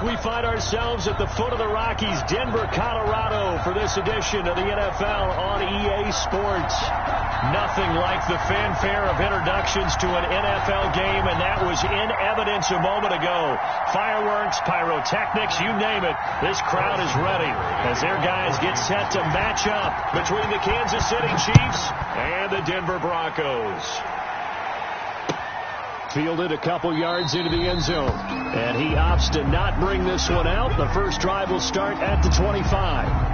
We find ourselves at the foot of the Rockies, Denver, Colorado, for this edition of the NFL on EA Sports. Nothing like the fanfare of introductions to an NFL game, and that was in evidence a moment ago. Fireworks, pyrotechnics, you name it. This crowd is ready as their guys get set to match up between the Kansas City Chiefs and the Denver Broncos. Fielded a couple yards into the end zone, and he opts to not bring this one out. The first drive will start at the 25.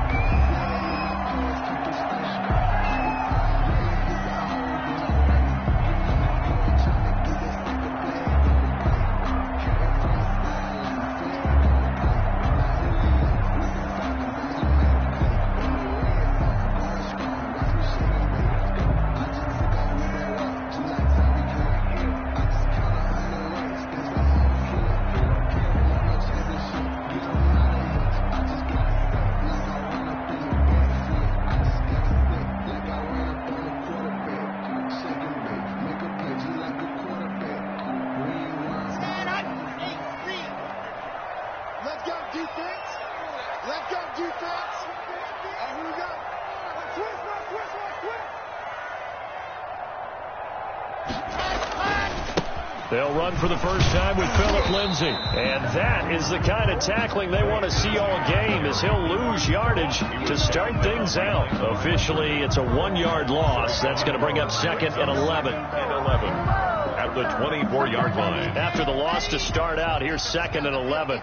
They'll run for the first time with Phillip Lindsay. And that is the kind of tackling they want to see all game, as he'll lose yardage to start things out. Officially, it's a 1-yard loss. That's going to bring up second and 11. At the 24-yard line. After the loss to start out, here's second and 11.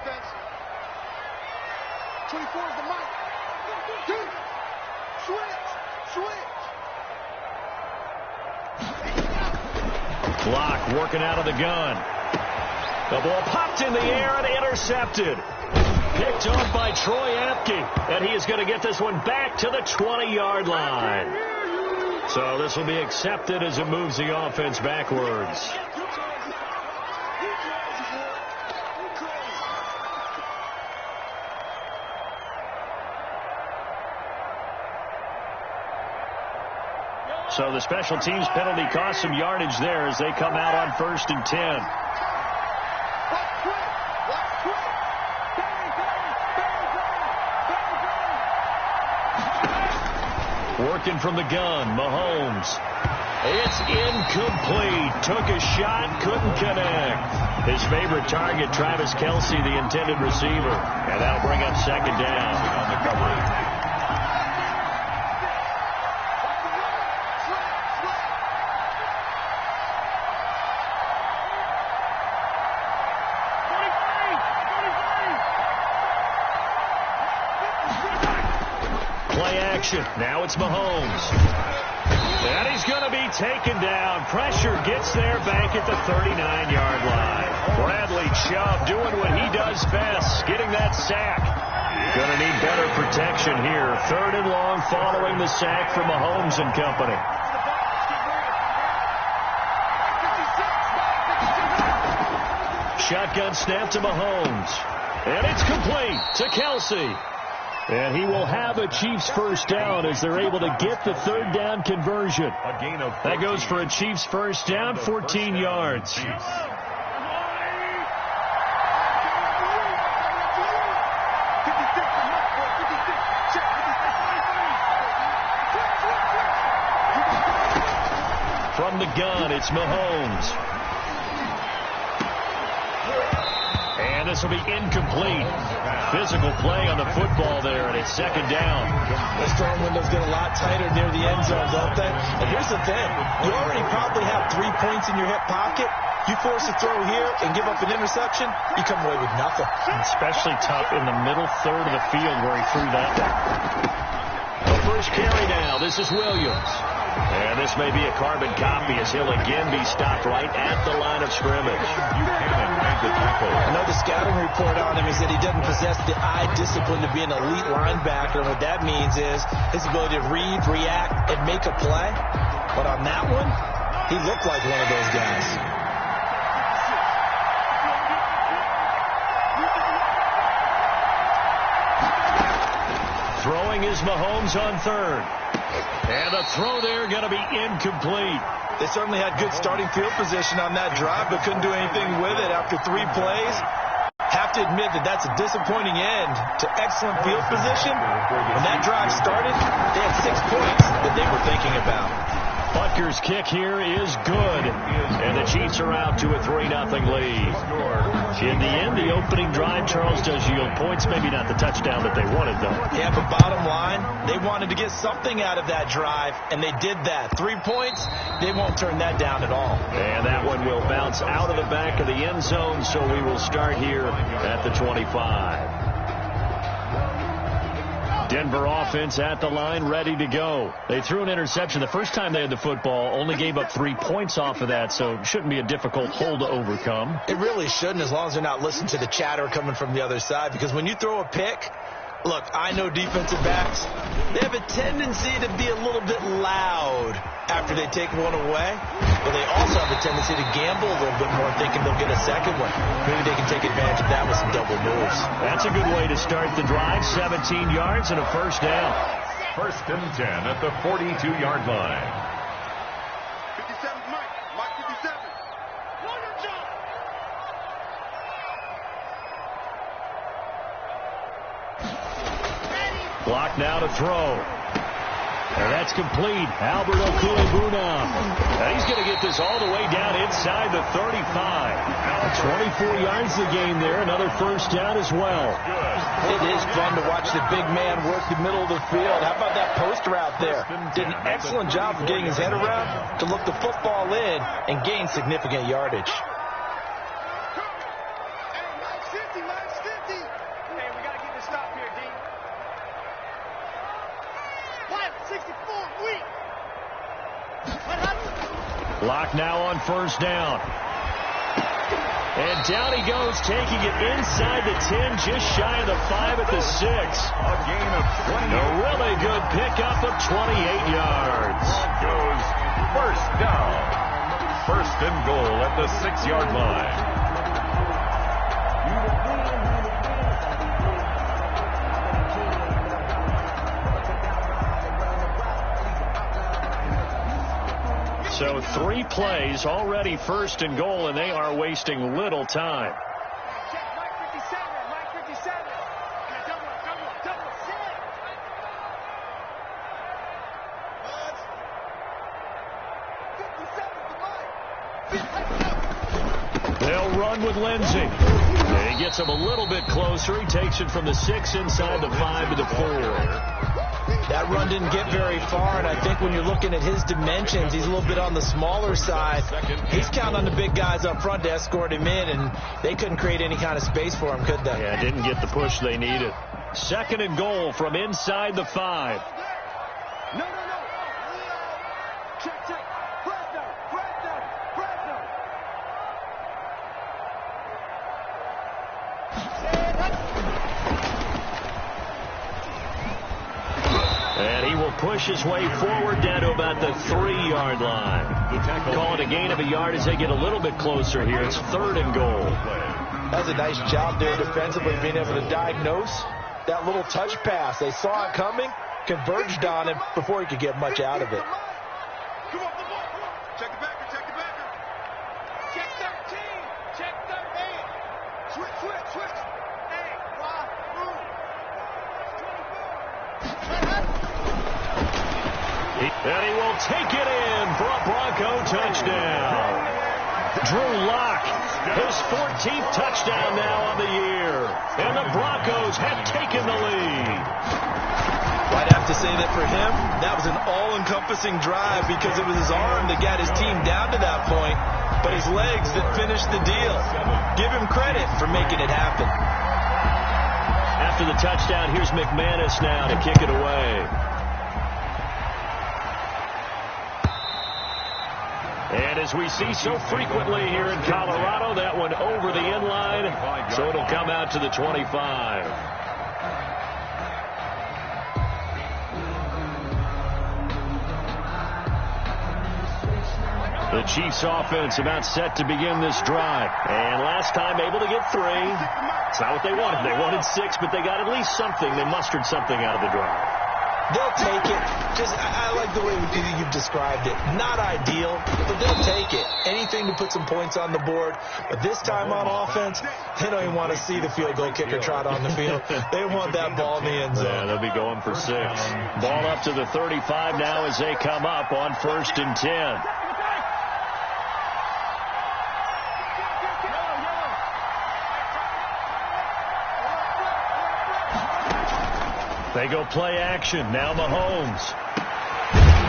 24 is the mark. Switch. Clock working out of the gun. The ball popped in the air and intercepted. Picked off by Troy Apke. And he is going to get this one back to the 20-yard line. So this will be accepted as it moves the offense backwards. So the special teams penalty cost some yardage there as they come out on 1st and 10. Working from the gun, Mahomes. It's incomplete. Took a shot, couldn't connect. His favorite target, Travis Kelce, the intended receiver. And that'll bring up second down on the coverage. Now it's Mahomes. And he's going to be taken down. Pressure gets there back at the 39-yard line. Bradley Chubb doing what he does best, getting that sack. Going to need better protection here. 3rd and long following the sack from Mahomes and company. Shotgun snap to Mahomes. And it's complete to Kelce. And he will have a Chiefs first down as they're able to get the 3rd down conversion. A gain of 14. That goes for a Chiefs first down, 14 yards. From the gun, it's Mahomes. And this will be incomplete. Physical play on the football there, and it's 2nd down. The strong windows get a lot tighter near the end zone, don't they? And here's the thing. You already probably have 3 points in your hip pocket. You force a throw here and give up an interception, you come away with nothing. Especially tough in the middle third of the field where he threw that. The first carry now. This is Williams. And this may be a carbon copy as he'll again be stopped right at the line of scrimmage. I know the scouting report on him is that he doesn't possess the eye discipline to be an elite linebacker. And what that means is his ability to read, react, and make a play. But on that one, he looked like one of those guys. Throwing is Mahomes on 3rd. And a throw there going to be incomplete. They certainly had good starting field position on that drive, but couldn't do anything with it after 3 plays. Have have to admit that that's a disappointing end to excellent field position. When that drive started, they had 6 points that they were thinking about. Butker's kick here is good, and the Chiefs are out to a 3-0 lead. In the end, the opening drive, Charles, does yield points. Maybe not the touchdown that they wanted, though. Yeah, but bottom line, they wanted to get something out of that drive, and they did that. 3 points, they won't turn that down at all. And that one will bounce out of the back of the end zone, so we will start here at the 25. Denver offense at the line, ready to go. They threw an interception the first time they had the football, only gave up 3 points off of that, so it shouldn't be a difficult hole to overcome. It really shouldn't, as long as they're not listening to the chatter coming from the other side, because when you throw a pick, look, I know defensive backs, they have a tendency to be a little bit loud after they take one away, but they also have a tendency to gamble a little bit more, thinking they'll get a second one. Maybe they can take advantage of that with some double moves. That's a good way to start the drive. 17 yards and a first down. 1st and 10 at the 42-yard line. 57, Mike 57. Warrior jump. Block now to throw. And that's complete. Albert Okwuegbunam. And he's going to get this all the way down inside the 35. 24 yards the game there. Another first down as well. It is fun to watch the big man work the middle of the field. How about that post route there? Did an excellent job of getting his head around to look the football in and gain significant yardage. Hey, Mike's 50. Hey, we got to get this stop here, D. Why 64 weak? Block now on first down. And down he goes, taking it inside the 10, just shy of the 5 at the 6. A gain of 20. A really good pickup of 28 yards. Goes first down. 1st and goal at the 6-yard line. So 3 plays, already 1st and goal, and they are wasting little time. Check Mike 57. Mike 57. Okay, double. They'll run with Lindsey. And he gets him a little bit closer. He takes it from the 6 inside the 5 to the 4. That run didn't get very far, and I think when you're looking at his dimensions, he's a little bit on the smaller side. He's counting on the big guys up front to escort him in, and they couldn't create any kind of space for him, could they? Yeah, didn't get the push they needed. 2nd and goal from inside the 5. No. Check. Fresno. And he will push his way forward down to about the 3-yard line. Call it a gain of a yard as they get a little bit closer here. It's 3rd and goal. That's a nice job there defensively, being able to diagnose that little touch pass. They saw it coming, converged on him before he could get much out of it. Come on. Check the backer. Check 13. Check 13. Switch. Hey, wide, move. 24. And he will take it in for a Bronco touchdown. Drew Lock, his 14th touchdown now on the year. And the Broncos have taken the lead. I'd have to say that for him, that was an all-encompassing drive because it was his arm that got his team down to that point, but his legs that finished the deal. Give him credit for making it happen. After the touchdown, here's McManus now to kick it away. And as we see so frequently here in Colorado, that one over the end line, so it'll come out to the 25. The Chiefs offense about set to begin this drive. And last time able to get 3. It's not what they wanted. They wanted 6, but they got at least something. They mustered something out of the drive. They'll take it. I like the way you've described it. Not ideal, but they'll take it. Anything to put some points on the board. But this time on offense, they don't even want to see the field goal kicker trot on the field. They want that ball in the end zone. Yeah, they'll be going for 6. Ball up to the 35 now as they come up on 1st and 10. They go play action. Now Mahomes.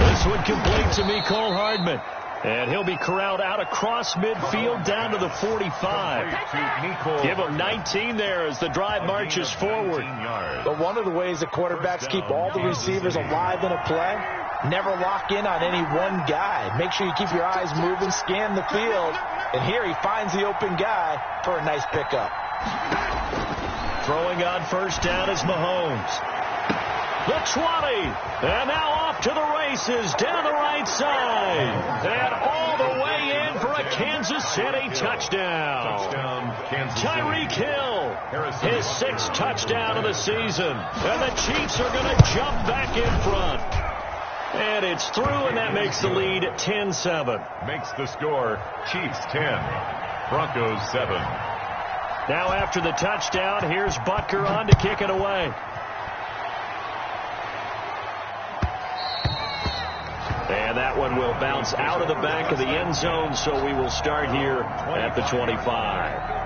This one complete to Mecole Hardman. And he'll be corralled out across midfield down to the 45. Give him 19 there as the drive marches forward. But one of the ways that quarterbacks keep all the receivers alive in a play, never lock in on any one guy. Make sure you keep your eyes moving, scan the field. And here he finds the open guy for a nice pickup. Throwing on 1st down is Mahomes. The 20, and now off to the races down the right side. And all the way in for a Kansas City touchdown. Tyreek Hill, his 6th touchdown of the season. And the Chiefs are going to jump back in front. And it's through, and that makes the lead 10-7. Makes the score Chiefs 10, Broncos 7. Now after the touchdown, here's Butker on to kick it away. And that one will bounce out of the back of the end zone, so we will start here at the 25.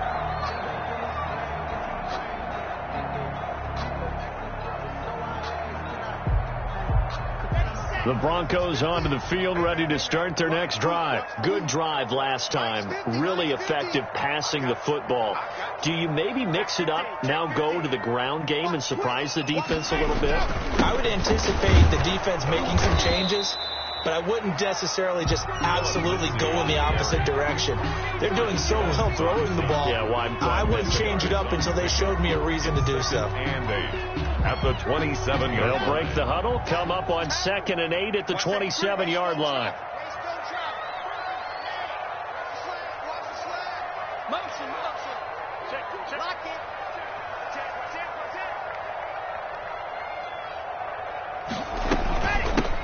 The Broncos onto the field, ready to start their next drive. Good drive last time. Really effective passing the football. Do you maybe mix it up, now go to the ground game and surprise the defense a little bit? I would anticipate the defense making some changes, but I wouldn't necessarily just absolutely go in the opposite direction. They're doing so well throwing the ball. Yeah, well, I wouldn't change it up until they showed me a reason to do so. And 8 at the 27-yard line. They'll break the huddle, come up on 2nd and 8 at the 27-yard line.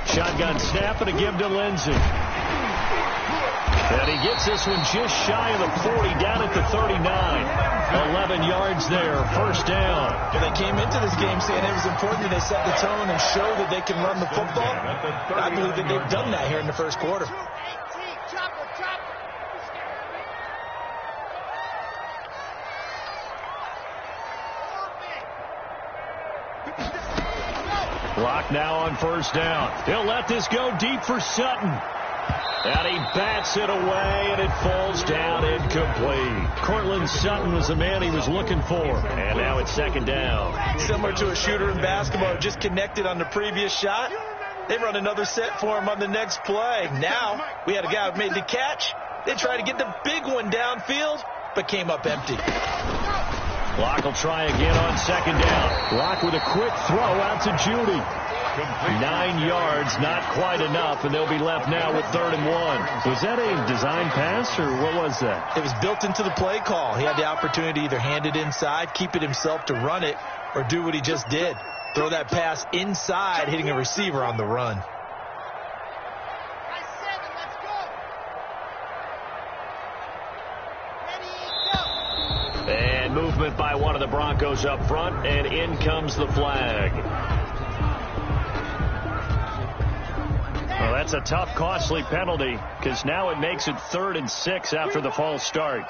Shotgun snap and a give to Lindsey. And he gets this one just shy of the 40, down at the 39. 11 yards there, 1st down. Well, they came into this game saying it was important that they set the tone and show that they can run the football. I believe that they've done that here in the 1st quarter. Clock now on 1st down. He'll let this go deep for Sutton. And he bats it away, and it falls down incomplete. Cortland Sutton was the man he was looking for. And now it's 2nd down. Similar to a shooter in basketball, just connected on the previous shot. They run another set for him on the next play. Now, we had a guy who made the catch. They tried to get the big one downfield, but came up empty. Locke will try again on 2nd down. Locke with a quick throw out to Judy. 9 yards, not quite enough, and they'll be left now with 3rd and 1. Was that a design pass, or what was that? It was built into the play call. He had the opportunity to either hand it inside, keep it himself to run it, or do what he just did. Throw that pass inside, hitting a receiver on the run. And movement by one of the Broncos up front, and in comes the flag. Well, that's a tough, costly penalty, because now it makes it 3rd and 6 after the false start.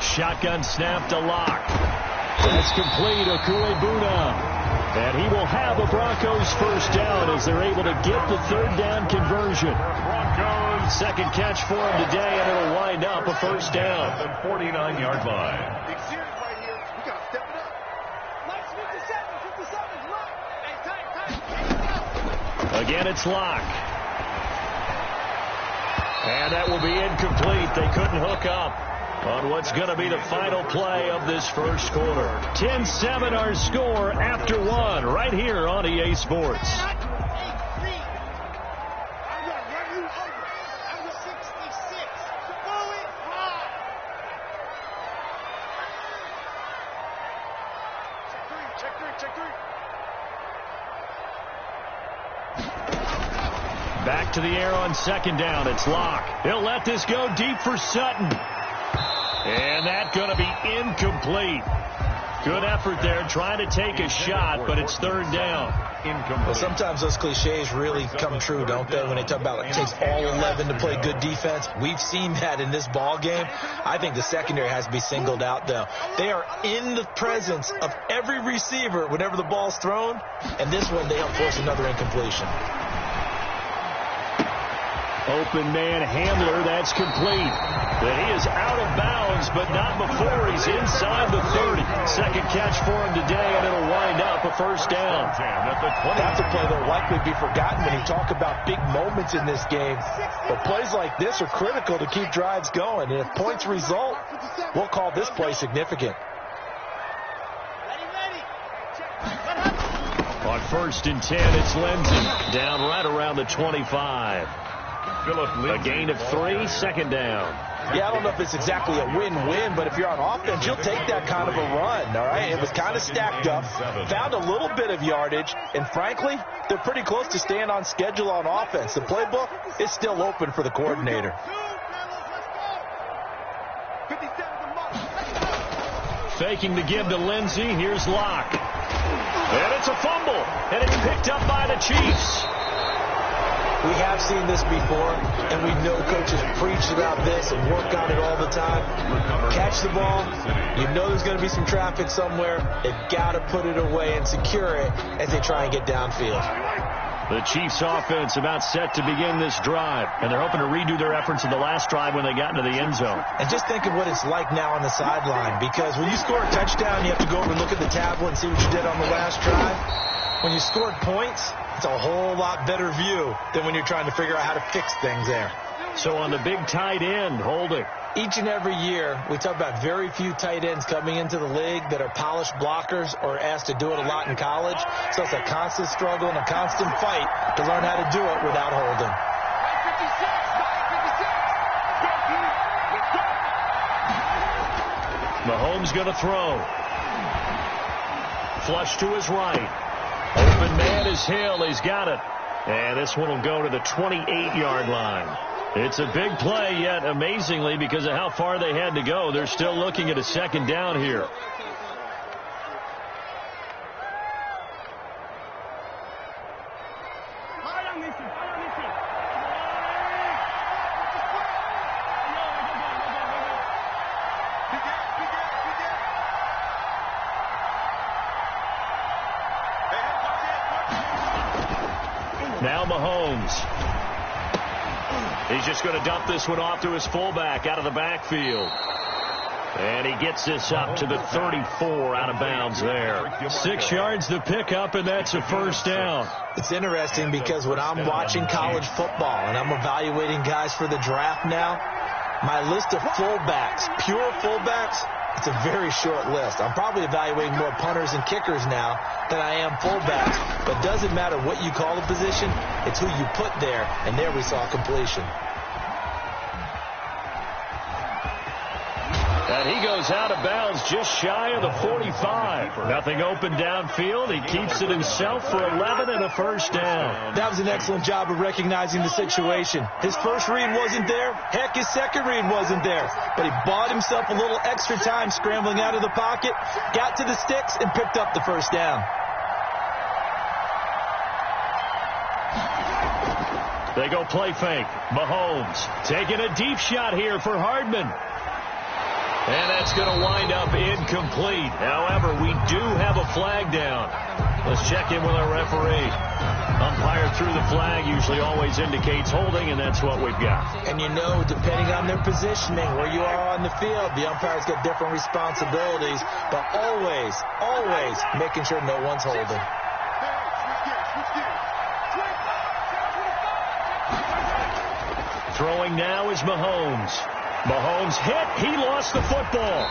Shotgun snap to Locke. That's complete, Okuebuna. And he will have a Broncos 1st down as they're able to get the 3rd down conversion. Broncos 2nd catch for him today, and it'll wind up a 1st down. At the 49-yard line. Big series right here. We got to step it up. Mike's 57. Again, it's Locke. And that will be incomplete. They couldn't hook up on what's going to be the final play of this 1st quarter. 10-7 our score after 1 right here on EA Sports. Back to the air on second down. It's Locke. He'll let this go deep for Sutton. And that's going to be incomplete. Good effort there trying to take a shot, but it's third down. Well, sometimes those cliches really come true, don't they? When they talk about it takes all 11 to play good defense. We've seen that in this ball game. I think the secondary has to be singled out, though. They are in the presence of every receiver whenever the ball's thrown, and this one they help force another incompletion. Open man Handler, that's complete. But he is out of bounds, but not before he's inside the 30. Second catch for him today, and it'll wind up a first down. That's a play that will likely be forgotten when you talk about big moments in this game. But plays like this are critical to keep drives going. And if points result, we'll call this play significant. On first and 10, it's Lindsey. Down right around the 25. A gain of 3, second down. Yeah, I don't know if it's exactly a win-win, but if you're on offense, you'll take that kind of a run, all right? It was kind of stacked up, found a little bit of yardage, and frankly, they're pretty close to staying on schedule on offense. The playbook is still open for the coordinator. Faking the give to Lindsey. Here's Locke. And it's a fumble, and it's picked up by the Chiefs. We have seen this before, and we know coaches preach about this and work on it all the time. Catch the ball. You know there's going to be some traffic somewhere. They've got to put it away and secure it as they try and get downfield. The Chiefs offense about set to begin this drive, and they're hoping to redo their efforts in the last drive when they got into the end zone. And just think of what it's like now on the sideline, because when you score a touchdown, you have to go over and look at the tablet and see what you did on the last drive. When you scored points, it's a whole lot better view than when you're trying to figure out how to fix things there. So on the big tight end, Holding. Each and every year, we talk about very few tight ends coming into the league that are polished blockers or asked to do it a lot in college. So it's a constant struggle and a constant fight to learn how to do it without Holding. Mahomes going to throw. Flush to his right. Open man is Hill. He's got it. And this one will go to the 28-yard line. It's a big play, yet amazingly, because of how far they had to go, they're still looking at a second down here. Now Mahomes. He's just going to dump this one off to his fullback out of the backfield. And he gets this up to the 34 out of bounds there. 6 yards the pickup, and that's a first down. It's interesting because when I'm watching college football and I'm evaluating guys for the draft now, my list of fullbacks, pure fullbacks, it's a very short list. I'm probably evaluating more punters and kickers now than I am fullbacks. But it doesn't matter what you call the position, it's who you put there. And there we saw completion. And he goes out of bounds just shy of the 45. Nothing open downfield. He keeps it himself for 11 and a first down. That was an excellent job of recognizing the situation. His first read wasn't there. Heck, his second read wasn't there. But he bought himself a little extra time scrambling out of the pocket, got to the sticks, and picked up the first down. They go play fake. Mahomes taking a deep shot here for Hardman. And that's going to wind up incomplete. However, we do have a flag down. Let's check in with our referee. Umpire threw the flag, usually always indicates holding, and that's what we've got. And you know, depending on their positioning, where you are on the field, the umpires get different responsibilities, but always, always making sure no one's holding. Throwing now is Mahomes. Mahomes hit. He lost the football.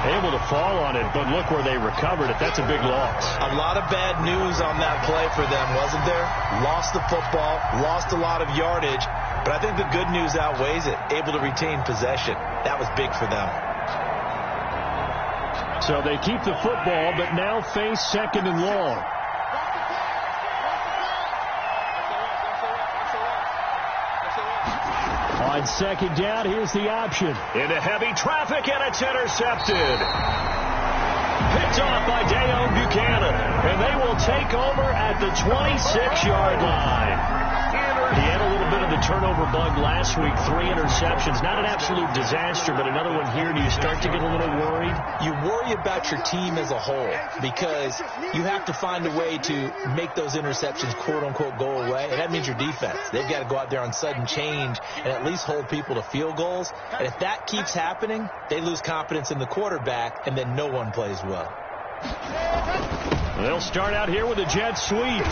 Able to fall on it, but look where they recovered it. That's a big loss. A lot of bad news on that play for them, wasn't there? Lost the football, lost a lot of yardage, but I think the good news outweighs it. Able to retain possession. That was big for them. So they keep the football, but now face second and long. On second down, here's the option. Into heavy traffic, and it's intercepted. Picked off by Deone Buchanan, and they will take over at the 26-yard line. He had a little bit of the turnover bug last week, 3 interceptions. Not an absolute disaster, but another one here. Do you start to get a little worried? You worry about your team as a whole because you have to find a way to make those interceptions, quote-unquote, go away, and that means your defense. They've got to go out there on sudden change and at least hold people to field goals. And if that keeps happening, they lose confidence in the quarterback, and then no one plays well. They'll start out here with a jet sweep.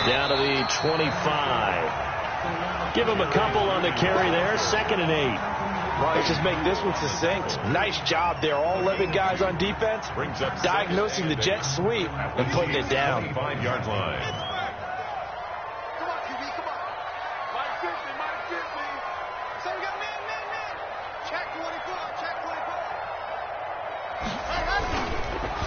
Down to the 25. Give him a couple on the carry there. 2nd and 8. Let's just make this one succinct. Nice job there. All 11 guys on defense diagnosing the jet sweep and putting it down. 5-yard line. Come on, QB, come on. Mike 50. So we got man. Check 24.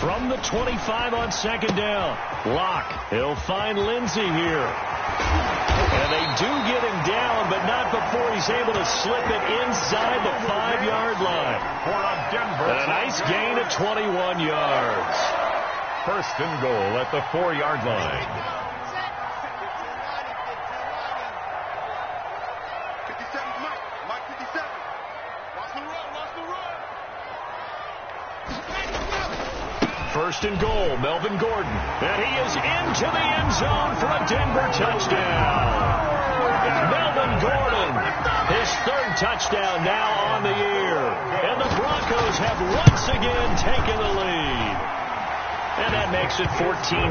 From the 25 on 2nd down. Locke. He'll find Lindsey here. And they do get him down, but not before he's able to slip it inside the 5-yard line. For a Denver. A nice gain of 21 yards. 1st and goal at the 4-yard line. 57's Mike 57. Watch the run. 1st and goal, Melvin Gordon. And he is into the end zone for a Denver touchdown. Melvin Gordon, his 3rd touchdown now on the year. And the Broncos have once again taken the lead. And that makes it 14-10.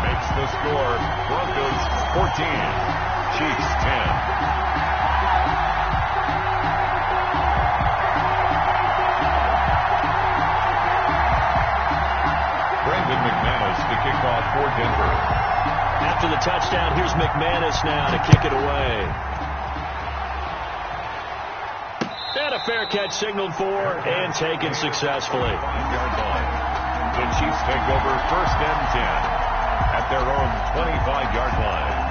Makes the score Broncos 14, Chiefs 10. McManus to kick off for Denver. After the touchdown, here's McManus now to kick it away. And a fair catch signaled for and taken successfully. 5-yard line. The Chiefs take over 1st and 10 at their own 25-yard line.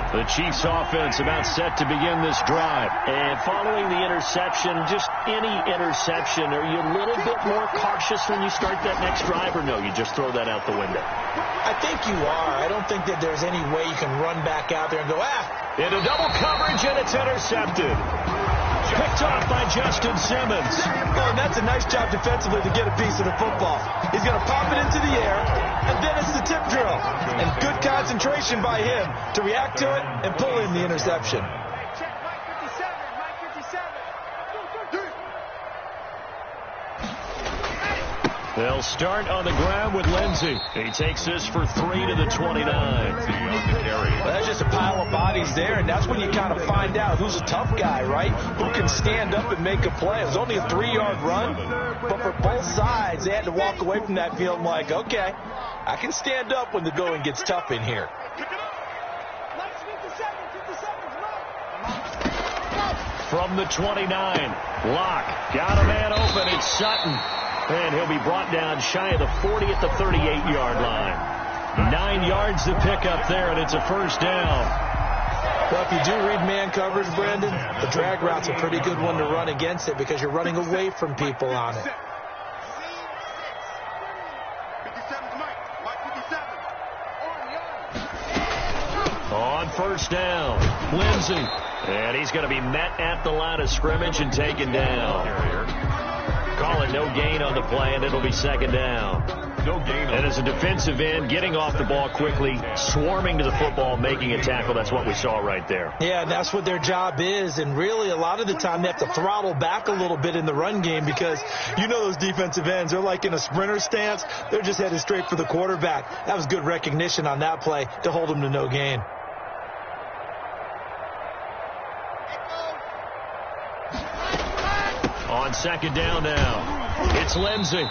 The Chiefs offense about set to begin this drive. And following the interception, just any interception, are you a little bit more cautious when you start that next drive, or no, you just throw that out the window? I think you are. I don't think that there's any way you can run back out there and go, Into double coverage, and it's intercepted. Picked off by Justin Simmons. Oh, and that's a nice job defensively to get a piece of the football. He's going to pop it into the air, and then it's the tip drill. And good concentration by him to react to it and pull in the interception. Check Mike 57. They'll start on the ground with Lindsey. He takes this for 3 to the 29. Well, that's just a pile of bodies there, and that's when you kind of find out who's a tough guy, right? Who can stand up and make a play. It was only a 3-yard run, but for both sides, they had to walk away from that field like, okay, I can stand up when the going gets tough in here. From the 29, Locke got a man open. It's Sutton. And he'll be brought down shy of the 40 at the 38-yard line. 9 yards to pick up there, and it's a 1st down. Well, if you do read man coverage, Brandon, the drag route's a pretty good one to run against it because you're running away from people on it. 57's Mike 57. On 1st down, Lindsey. And he's going to be met at the line of scrimmage and taken down. Call it no gain on the play, and it'll be 2nd down. No gain. And as a defensive end, getting off the ball quickly, swarming to the football, making a tackle, that's what we saw right there. Yeah, and that's what their job is. And really, a lot of the time, they have to throttle back a little bit in the run game because you know those defensive ends, they're like in a sprinter stance. They're just headed straight for the quarterback. That was good recognition on that play to hold them to no gain. On 2nd down now, it's Lindsey.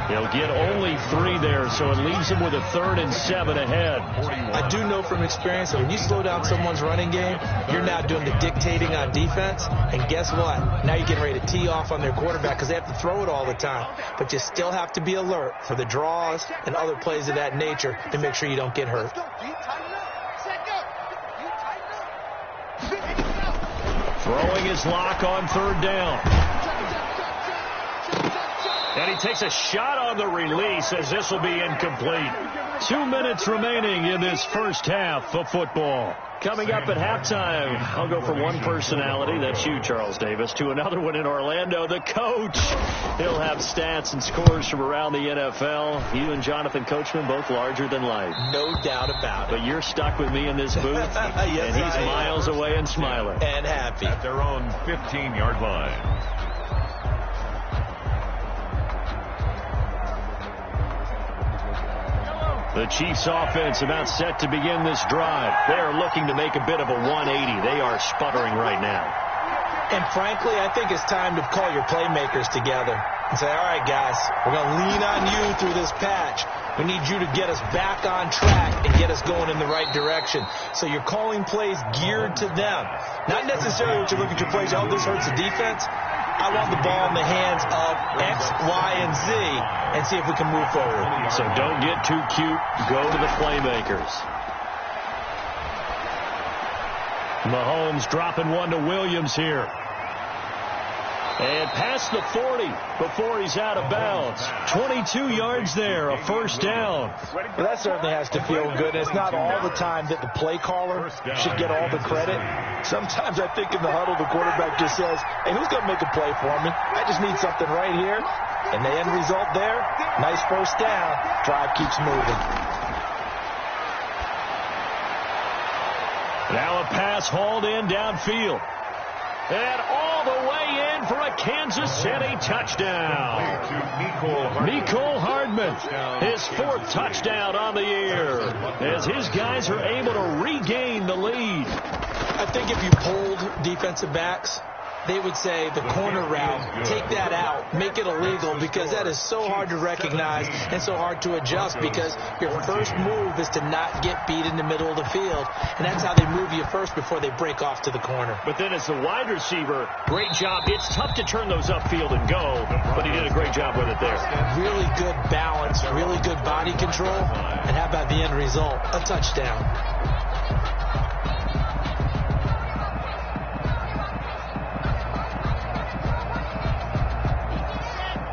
He'll get only 3 there, so it leaves him with a 3rd and 7 ahead. I do know from experience that when you slow down someone's running game, you're now doing the dictating on defense. And guess what? Now you're getting ready to tee off on their quarterback because they have to throw it all the time. But you still have to be alert for the draws and other plays of that nature to make sure you don't get hurt. Throwing his lock on 3rd down. And he takes a shot on the release as this will be incomplete. 2 minutes remaining in this first half of football. Coming up at halftime, I'll go from one personality, that's you, Charles Davis, to another one in Orlando, the coach. He'll have stats and scores from around the NFL. You and Jonathan Coachman, both larger than life. No doubt about it. But you're stuck with me in this booth, yes, and he's miles away and smiling. And happy. At their own 15-yard line. The Chiefs offense about set to begin this drive. They are looking to make a bit of a 180. They are sputtering right now. And frankly, I think it's time to call your playmakers together and say, all right, guys, we're going to lean on you through this patch. We need you to get us back on track and get us going in the right direction. So you're calling plays geared to them. Not necessarily what you look at your plays, oh, this hurts the defense. I want the ball in the hands of X, Y, and Z and see if we can move forward. So don't get too cute. Go to the playmakers. Mahomes dropping one to Williams here. And past the 40 before he's out of bounds. 22 yards there, a 1st down. Well, that certainly has to feel good. It's not all the time that the play caller should get all the credit. Sometimes I think in the huddle, the quarterback just says, hey, who's going to make a play for me? I just need something right here. And the end result there, nice 1st down. Drive keeps moving. Now a pass hauled in downfield. And all the way in for a Kansas City touchdown. Mecole Hardman, his 4th touchdown on the year, as his guys are able to regain the lead. I think if you polled defensive backs, they would say the corner route, take that out, make it illegal, because that is so hard to recognize and so hard to adjust, because your first move is to not get beat in the middle of the field, and that's how they move you first before they break off to the corner. But then as the wide receiver, great job. It's tough to turn those upfield and go, but he did a great job with it there. Really good balance, really good body control, and how about the end result? A touchdown.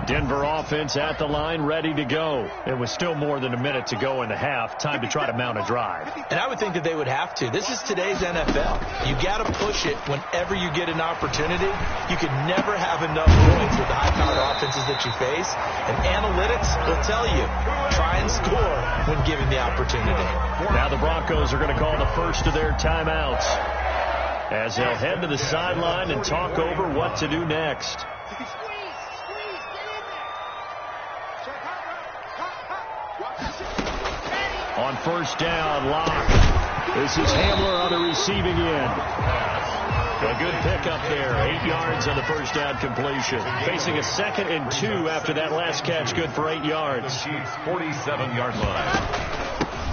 Denver offense at the line, ready to go. It was still more than a minute to go in the half. Time to try to mount a drive. And I would think that they would have to. This is today's NFL. You got to push it whenever you get an opportunity. You can never have enough points with the high-powered offenses that you face. And analytics will tell you, try and score when given the opportunity. Now the Broncos are going to call the first of their timeouts, as they'll head to the sideline and talk over what to do next. On 1st down, Locke. This is Hamler on the receiving end. A good pickup there. 8 yards on the 1st down completion. Facing a 2nd and 2 after that last catch. Good for 8 yards. The Chiefs' 47-yard line.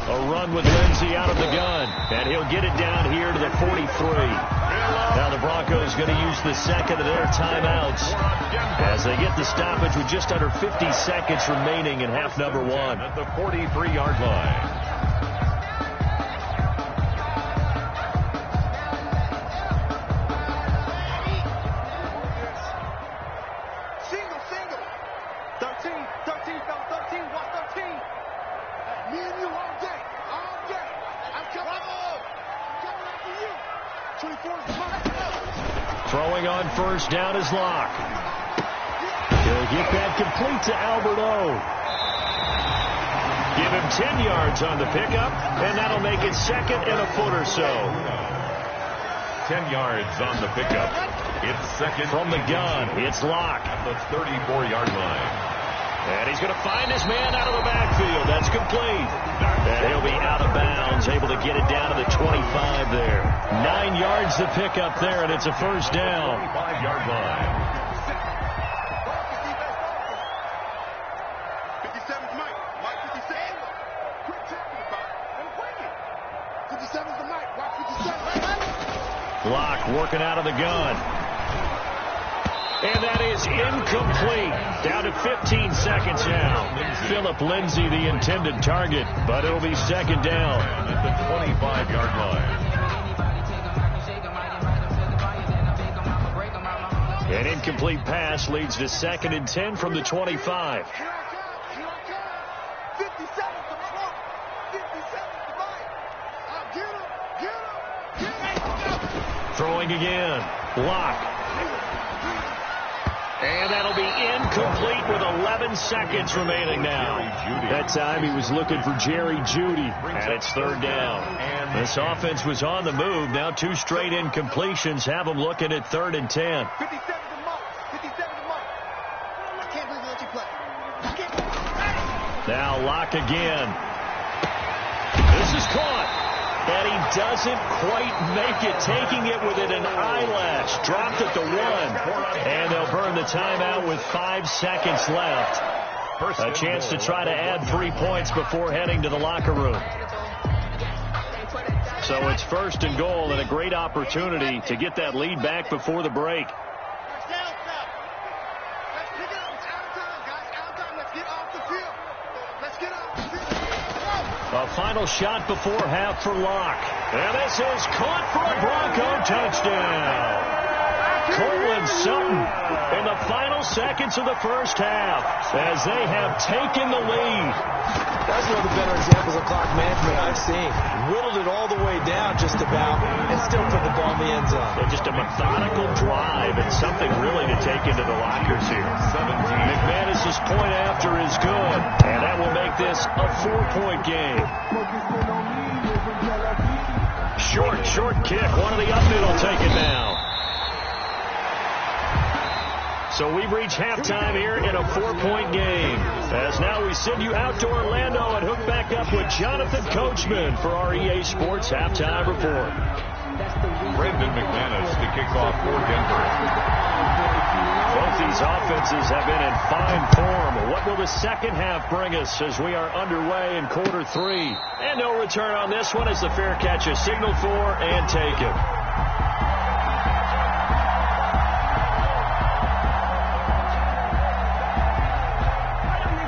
A run with Lindsey out of the gun. And he'll get it down here to the 43. Now the Broncos going to use the 2nd of their timeouts as they get the stoppage with just under 50 seconds remaining in half number 1. At the 43-yard line. Throwing on 1st down is Locke. He'll get that complete to Albert O. Give him 10 yards on the pickup, and that'll make it 2nd and a foot or so. 10 yards on the pickup. It's 2nd. From the gun, it's Locke. At the 34-yard line. And he's going to find his man out of the backfield. That's complete. And he'll be out of bounds, able to get it down to the 25 there. 9 yards to pick up there, and it's a 1st down. 25-yard line. working out of the gun. And that is incomplete. Down to 15 seconds now. Phillip Lindsay, the intended target, but it'll be second down at the 25-yard line. An incomplete pass leads to 2nd and 10 from the 25. 50 seconds to block. 50 seconds to bite. Get him. Throwing again. Lock. And that'll be incomplete with 11 seconds remaining now. That time he was looking for Jerry Jeudy, and it's 3rd down. This offense was on the move. Now 2 straight incompletions have them looking at 3rd and 10. 50 seconds to mark. 50 seconds to mark. I can't believe they let you play. Now Lock again. This is caught. And he doesn't quite make it, taking it within an eyelash. Dropped at the 1. And they'll burn the timeout with 5 seconds left. A chance to try to add 3 points before heading to the locker room. So it's 1st and goal and a great opportunity to get that lead back before the break. A final shot before half for Locke. And this is caught for a Bronco touchdown. Cortland Sutton in the final seconds of the first half as they have taken the lead. That's one of the better examples of clock management I've seen. Whittled it all the way down just about and still put the ball in the end zone. And just a methodical drive and something really to take into the lockers here. McManus's point after is good, and that will make this a 4-point game. Short kick. One of the up middle taken now. So we've reached halftime here in a 4-point game. As now we send you out to Orlando and hook back up with Jonathan Coachman for our EA Sports Halftime Report. Brandon McManus to kick off for Denver. Both these offenses have been in fine form. What will the second half bring us as we are underway in quarter 3? And no return on this one as the fair catch is signaled for and taken.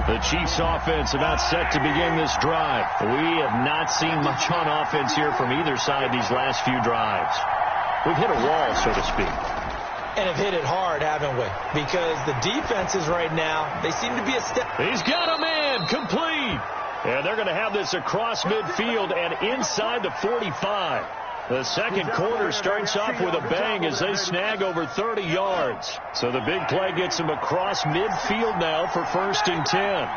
The Chiefs offense about set to begin this drive. We have not seen much on offense here from either side these last few drives. We've hit a wall, so to speak. And have hit it hard, haven't we? Because the defenses right now, they seem to be a step. He's got a man, complete. And they're going to have this across midfield and inside the 45. The second quarter starts off with a bang as they snag over 30 yards. So the big play gets them across midfield now for 1st and 10.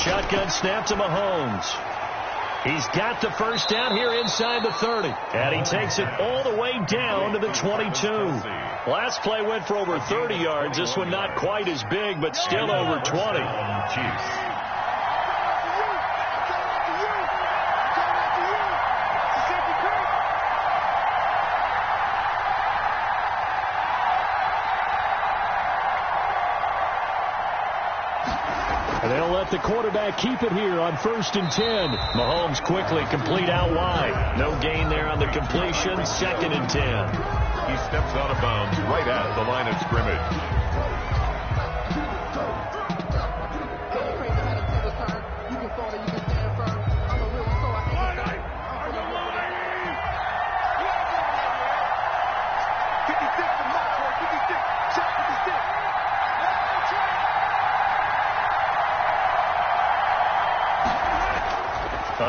Shotgun snap to Mahomes. He's got the first down here inside the 30. And he takes it all the way down to the 22. Last play went for over 30 yards. This one not quite as big, but still over 20. And they'll let the quarterback keep it here on 1st and 10. Mahomes quickly complete out wide. No gain there on the completion. 2nd and 10. He steps out of bounds right at the line of scrimmage.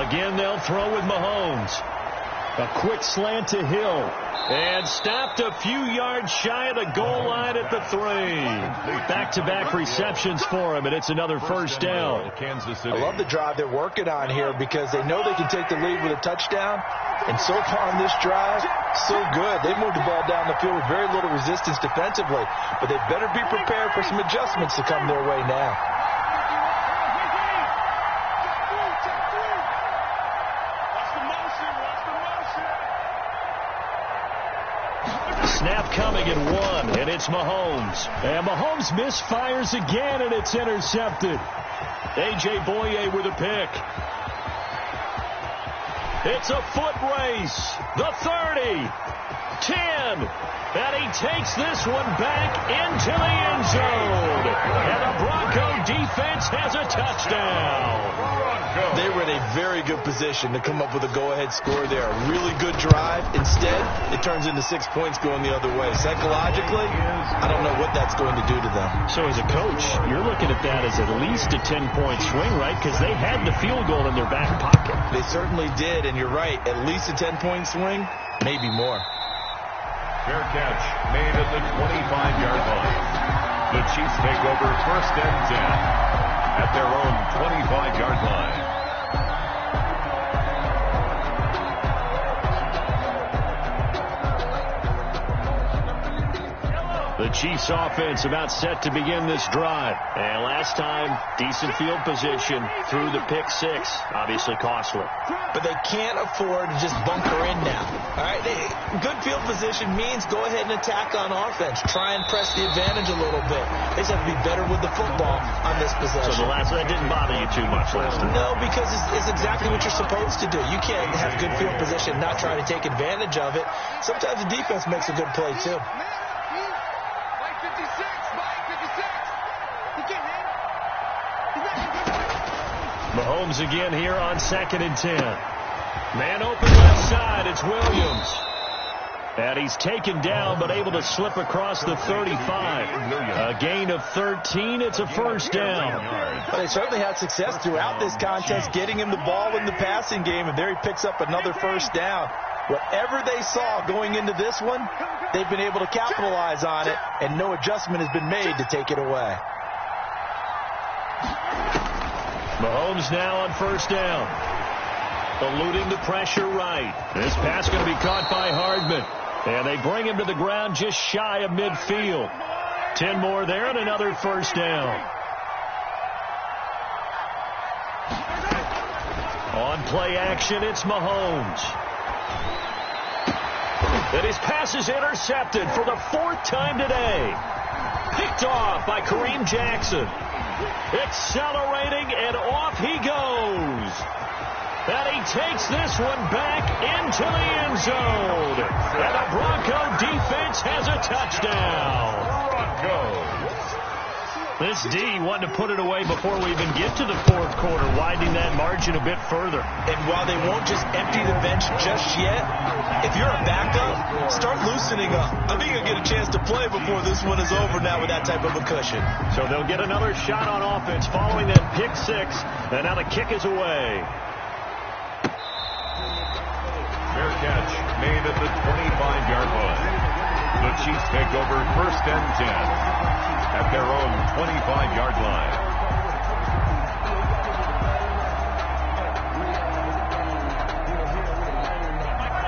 Again, they'll throw with Mahomes. A quick slant to Hill. And stopped a few yards shy of the goal line at the 3. Back-to-back receptions for him, and it's another first down. Kansas City. I love the drive they're working on here because they know they can take the lead with a touchdown. And so far on this drive, so good. They moved the ball down the field with very little resistance defensively. But they better be prepared for some adjustments to come their way now. Snap coming at 1, and it's Mahomes. And Mahomes misfires again, and it's intercepted. A.J. Boye with a pick. It's a foot race. The 30, 10, and he takes this one back into the end zone. And the Bronco defense has a touchdown. They were in a very good position to come up with a go-ahead score there. A really good drive. Instead, it turns into 6 points going the other way. Psychologically, I don't know what that's going to do to them. So as a coach, you're looking at that as at least a 10-point swing, right? Because they had the field goal in their back pocket. They certainly did, and you're right. At least a 10-point swing, maybe more. Fair catch made at the 25-yard line. The Chiefs take over 1st and 10 at their own 25-yard line. The Chiefs offense about set to begin this drive. And last time, decent field position through the pick six. Obviously costly. But they can't afford to just bunker in now. All right, good field position means go ahead and attack on offense. Try and press the advantage a little bit. They just have to be better with the football on this possession. So that didn't bother you too much last time? No, because it's exactly what you're supposed to do. You can't have good field position and not try to take advantage of it. Sometimes the defense makes a good play, too. Mahomes again here on 2nd and 10. Man open left side. It's Williams. And he's taken down but able to slip across the 35. A gain of 13. It's a first down. Well, they certainly had success throughout this contest getting him the ball in the passing game, and there he picks up another first down. Whatever they saw going into this one, they've been able to capitalize on it, and no adjustment has been made to take it away. Mahomes now on first down. Eluding the pressure right. This pass going to be caught by Hardman. And they bring him to the ground just shy of midfield. 10 more there and another first down. On play action, it's Mahomes. And his pass is intercepted for the 4th time today. Picked off by Kareem Jackson. Accelerating, and off he goes. And he takes this one back into the end zone. And the Bronco defense has a touchdown. Broncos. This D wanted to put it away before we even get to the 4th quarter, widening that margin a bit further. And while they won't just empty the bench just yet, if you're a backup, start loosening up. I think you'll get a chance to play before this one is over now with that type of a cushion. So they'll get another shot on offense following that pick six, and now the kick is away. Fair catch made at the 25-yard line. The Chiefs take over 1st and 10 at their own 25-yard line.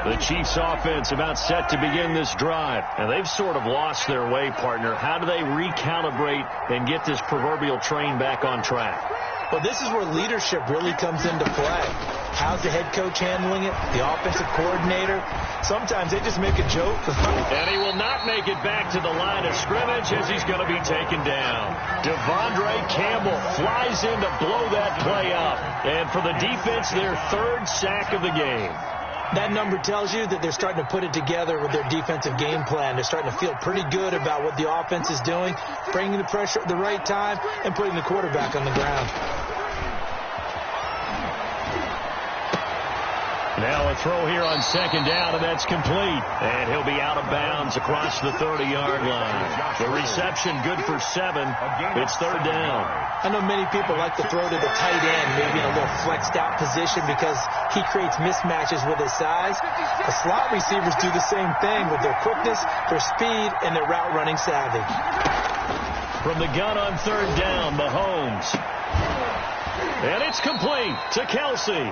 The Chiefs offense about set to begin this drive. And they've sort of lost their way, partner. How do they recalibrate and get this proverbial train back on track? Well, this is where leadership really comes into play. How's the head coach handling it? The offensive coordinator? Sometimes they just make a joke. And he will not make it back to the line of scrimmage as he's going to be taken down. Devondre Campbell flies in to blow that play up. And for the defense, their 3rd sack of the game. That number tells you that they're starting to put it together with their defensive game plan. They're starting to feel pretty good about what the offense is doing, bringing the pressure at the right time, and putting the quarterback on the ground. Now a throw here on 2nd down, and that's complete. And he'll be out of bounds across the 30-yard line. The reception good for 7. It's 3rd down. I know many people like to throw to the tight end, maybe in a little flexed out position because he creates mismatches with his size. The slot receivers do the same thing with their quickness, their speed, and their route running savvy. From the gun on 3rd down, Mahomes. And it's complete to Kelsey.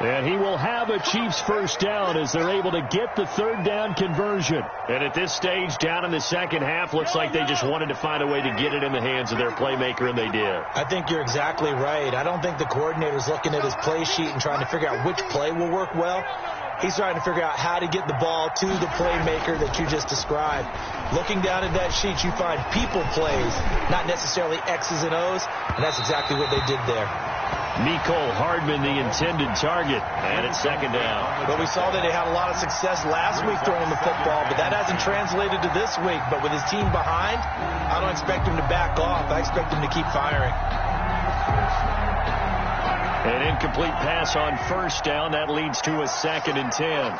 And he will have a Chiefs first down as they're able to get the 3rd down conversion. And at this stage, down in the second half, looks like they just wanted to find a way to get it in the hands of their playmaker, and they did. I think you're exactly right. I don't think the coordinator's looking at his play sheet and trying to figure out which play will work well. He's trying to figure out how to get the ball to the playmaker that you just described. Looking down at that sheet, you find people plays, not necessarily X's and O's, and that's exactly what they did there. Mecole Hardman, the intended target, and it's second down. Well, we saw that they had a lot of success last week throwing the football, but that hasn't translated to this week. But with his team behind, I don't expect him to back off. I expect him to keep firing. An incomplete pass on first down. That leads to a 2nd and 10.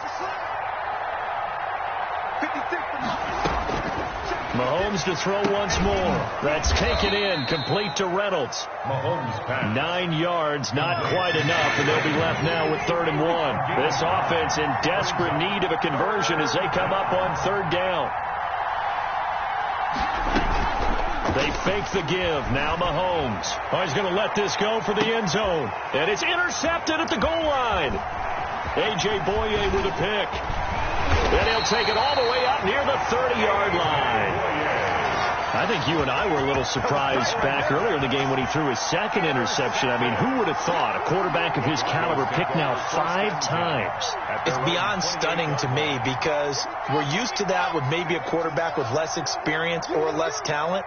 Mahomes to throw once more. That's taken in, complete to Reynolds. Mahomes pass. 9 yards, not quite enough, and they'll be left now with 3rd and 1. This offense in desperate need of a conversion as they come up on 3rd down. They fake the give. Now Mahomes. Oh, he's going to let this go for the end zone. And it's intercepted at the goal line. A.J. Boye with a pick. Then he'll take it all the way up near the 30-yard line. I think you and I were a little surprised back earlier in the game when he threw his 2nd interception. I mean, who would have thought a quarterback of his caliber picked now 5 times? It's beyond stunning to me because we're used to that with maybe a quarterback with less experience or less talent.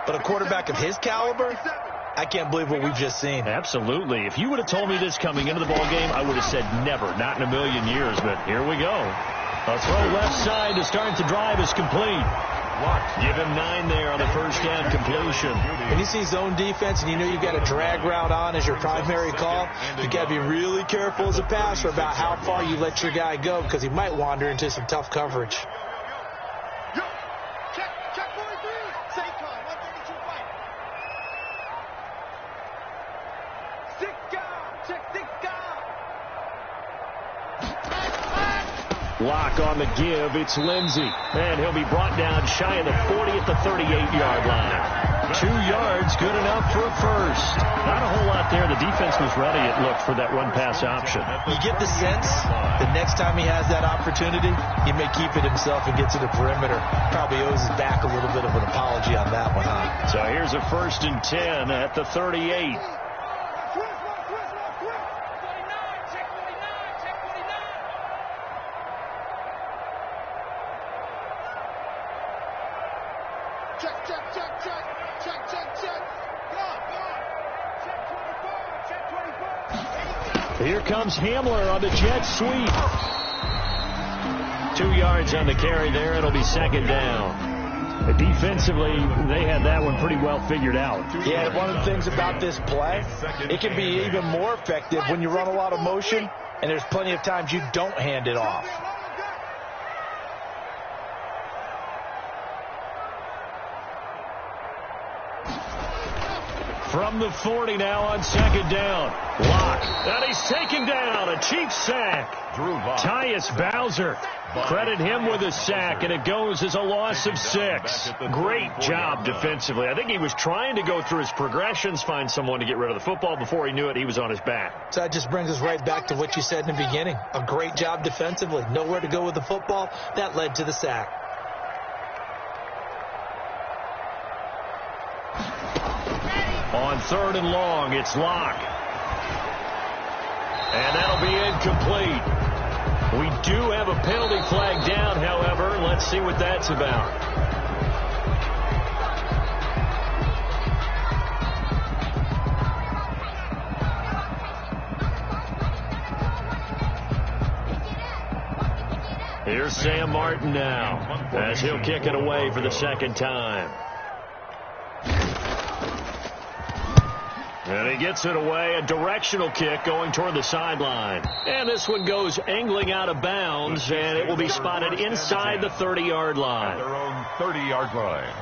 But a quarterback of his caliber, I can't believe what we've just seen. Absolutely. If you would have told me this coming into the ballgame, I would have said never, not in a million years. But here we go. A throw left side to start the drive is complete. Give him 9 there on the first down completion. When you see zone defense and you know you've got a drag route on as your primary call, you've got to be really careful as a passer about how far you let your guy go because he might wander into some tough coverage. Lock on the give. It's Lindsey. And he'll be brought down shy of the 40 at the 38-yard line. 2 yards, good enough for a first. Not a whole lot there. The defense was ready, it looked, for that run-pass option. You get the sense the next time he has that opportunity, he may keep it himself and get to the perimeter. Probably owes his back a little bit of an apology on that one, huh? So here's a 1st and 10 at the 38. Here comes Hamler on the jet sweep. 2 yards on the carry there. It'll be 2nd down. But defensively, they had that one pretty well figured out. Yeah, one of the things about this play, it can be even more effective when you run a lot of motion, and there's plenty of times you don't hand it off. From the 40 now on 2nd down. Lock. And he's taken down. A cheap sack. Tyus Bowser. Credit him with a sack, and it goes as a loss of 6. Great job defensively. I think he was trying to go through his progressions, find someone to get rid of the football. Before he knew it, he was on his back. So that just brings us right back to what you said in the beginning. A great job defensively. Nowhere to go with the football. That led to the sack. On 3rd and long, it's Lock. And that'll be incomplete. We do have a penalty flag down, however. Let's see what that's about. Here's Sam Martin now, as he'll kick it away for the 2nd time. And he gets it away, a directional kick going toward the sideline. And this one goes angling out of bounds, and it will be spotted inside the 30-yard line. Their own 30-yard line.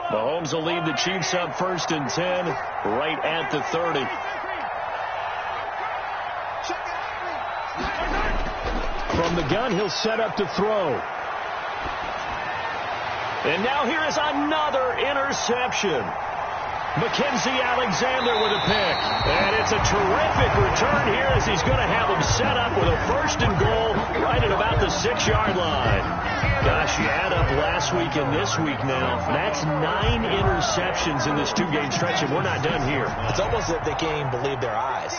Mahomes will lead the Chiefs up 1st and 10, right at the 30. From the gun, he'll set up to throw. And now here is another interception. Mackenzie Alexander with a pick. And it's a terrific return here as he's going to have him set up with a 1st and goal right at about the 6-yard line. Gosh, you add up last week and this week now. That's 9 interceptions in this 2-game stretch, and we're not done here. It's almost as if they can't even believe their eyes.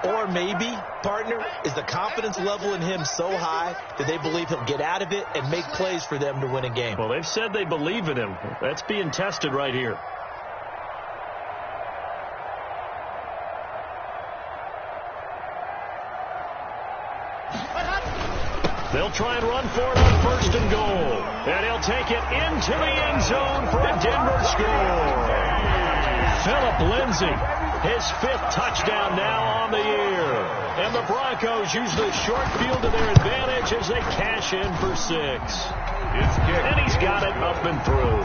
Or maybe, partner, is the confidence level in him so high that they believe he'll get out of it and make plays for them to win a game. Well, they've said they believe in him. That's being tested right here. They'll try and run for it on 1st and goal. And he'll take it into the end zone for a Denver score. Phillip Lindsay, his 5th touchdown now on the year. And the Broncos use the short field to their advantage as they cash in for 6. It's kicked. And he's got it up and through.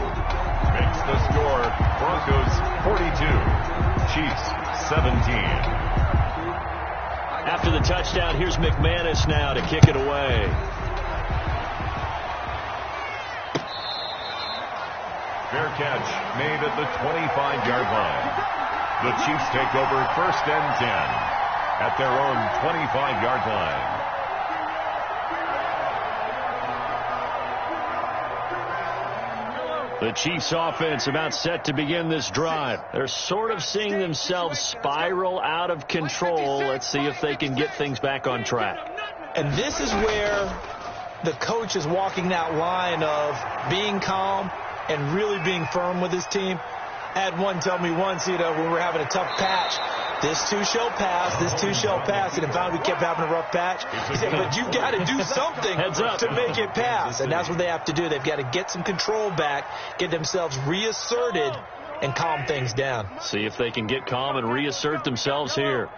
Makes the score Broncos 42, Chiefs 17. After the touchdown, here's McManus now to kick it away. Fair catch made at the 25-yard line. The Chiefs take over 1st and 10 at their own 25-yard line. The Chiefs offense about set to begin this drive. They're sort of seeing themselves spiral out of control. Let's see if they can get things back on track. And this is where the coach is walking that line of being calm and really being firm with his team. I had one tell me once, when we were having a tough patch, this too shall pass, this too shall pass. And finally we kept having a rough patch. He said, but you've got to do something to make it pass. And that's what they have to do. They've got to get some control back, get themselves reasserted, and calm things down. See if they can get calm and reassert themselves here.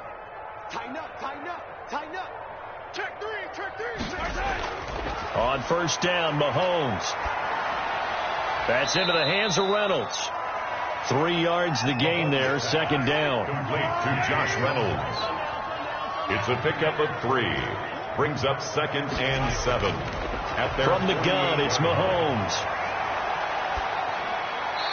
Tighten up, tighten up, tighten up. Check 3, check 3, check 3. On 1st down, Mahomes. That's into the hands of Reynolds. 3 yards the gain there, 2nd down. Complete to Josh Reynolds. It's a pickup of 3. Brings up 2nd and 7. From the gun, it's Mahomes.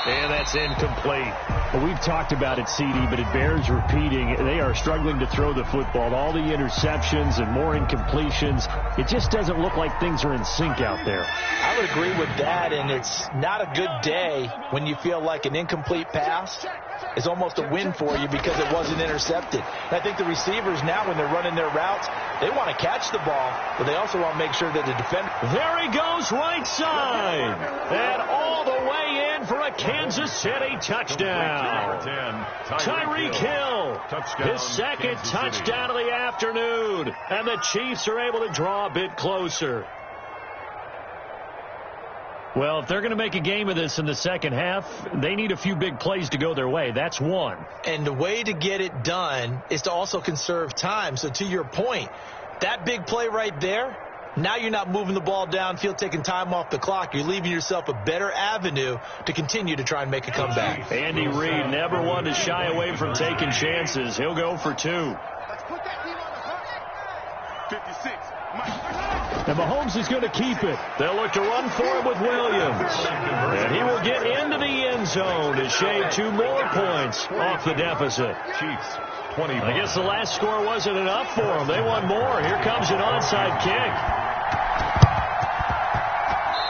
And that's incomplete. Well, we've talked about it, CD, but it bears repeating. They are struggling to throw the football. All the interceptions and more incompletions. It just doesn't look like things are in sync out there. I would agree with that, and it's not a good day when you feel like an incomplete pass is almost a win for you because it wasn't intercepted. And I think the receivers now, when they're running their routes, they want to catch the ball, but they also want to make sure that the defender... There he goes, right side. And all the way in for a Kansas City touchdown. Tyreek Hill, his 2nd touchdown of the afternoon. And the Chiefs are able to draw a bit closer. Well, if they're going to make a game of this in the second half, they need a few big plays to go their way. That's one. And the way to get it done is to also conserve time. So to your point, that big play right there, now you're not moving the ball downfield, taking time off the clock. You're leaving yourself a better avenue to continue to try and make a comeback. Andy Reid never one to shy away from taking chances. He'll go for 2. Let's put that team on the hook. 56. And Mahomes is going to keep it. They'll look to run for it with Williams. And he will get into the end zone to shave 2 more points off the deficit. Chiefs 20. I guess the last score wasn't enough for them. They won more. Here comes an onside kick.